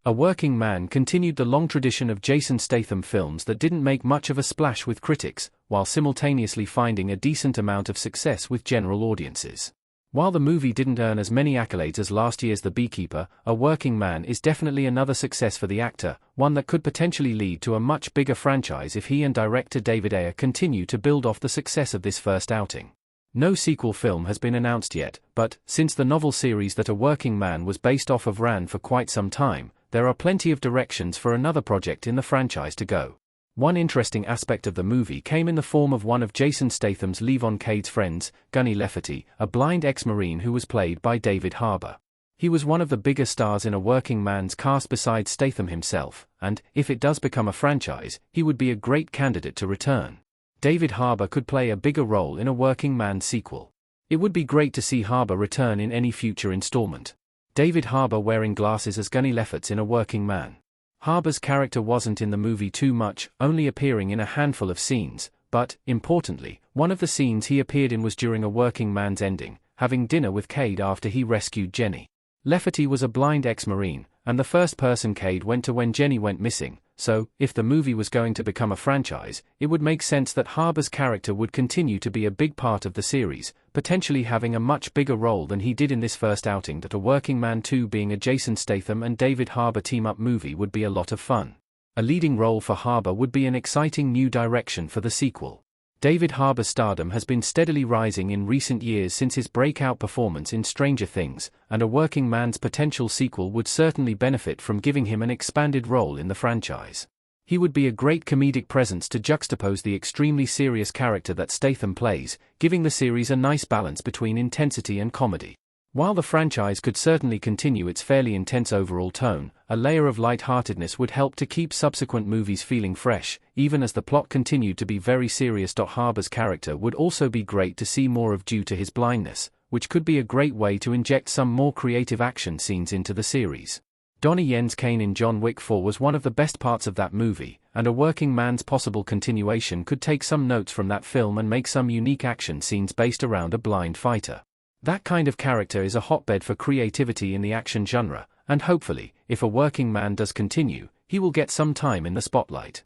A Working Man continued the long tradition of Jason Statham films that didn't make much of a splash with critics, while simultaneously finding a decent amount of success with general audiences. While the movie didn't earn as many accolades as last year's The Beekeeper, A Working Man is definitely another success for the actor, one that could potentially lead to a much bigger franchise if he and director David Ayer continue to build off the success of this first outing. No sequel film has been announced yet, but, since the novel series that A Working Man was based off of ran for quite some time, there are plenty of directions for another project in the franchise to go. One interesting aspect of the movie came in the form of one of Jason Statham's Levon Cade's friends, Gunny Lefferty, a blind ex-Marine who was played by David Harbour. He was one of the bigger stars in A Working Man's cast besides Statham himself, and, if it does become a franchise, he would be a great candidate to return. David Harbour could play a bigger role in A Working Man sequel. It would be great to see Harbour return in any future installment. David Harbour wearing glasses as Gunny Lefferts in A Working Man. Harbour's character wasn't in the movie too much, only appearing in a handful of scenes, but, importantly, one of the scenes he appeared in was during A Working Man's ending, having dinner with Cade after he rescued Jenny. Lefferty was a blind ex-Marine, and the first person Cade went to when Jenny went missing, so, if the movie was going to become a franchise, it would make sense that Harbour's character would continue to be a big part of the series, potentially having a much bigger role than he did in this first outing. That A Working Man 2 being a Jason Statham and David Harbour team-up movie would be a lot of fun. A leading role for Harbour would be an exciting new direction for the sequel. David Harbour's stardom has been steadily rising in recent years since his breakout performance in Stranger Things, and A Working Man's potential sequel would certainly benefit from giving him an expanded role in the franchise. He would be a great comedic presence to juxtapose the extremely serious character that Statham plays, giving the series a nice balance between intensity and comedy. While the franchise could certainly continue its fairly intense overall tone, a layer of lightheartedness would help to keep subsequent movies feeling fresh, even as the plot continued to be very serious. Harbour's character would also be great to see more of due to his blindness, which could be a great way to inject some more creative action scenes into the series. Donnie Yen's Kane in John Wick 4 was one of the best parts of that movie, and A Working Man's possible continuation could take some notes from that film and make some unique action scenes based around a blind fighter. That kind of character is a hotbed for creativity in the action genre, and hopefully, if A Working Man does continue, he will get some time in the spotlight.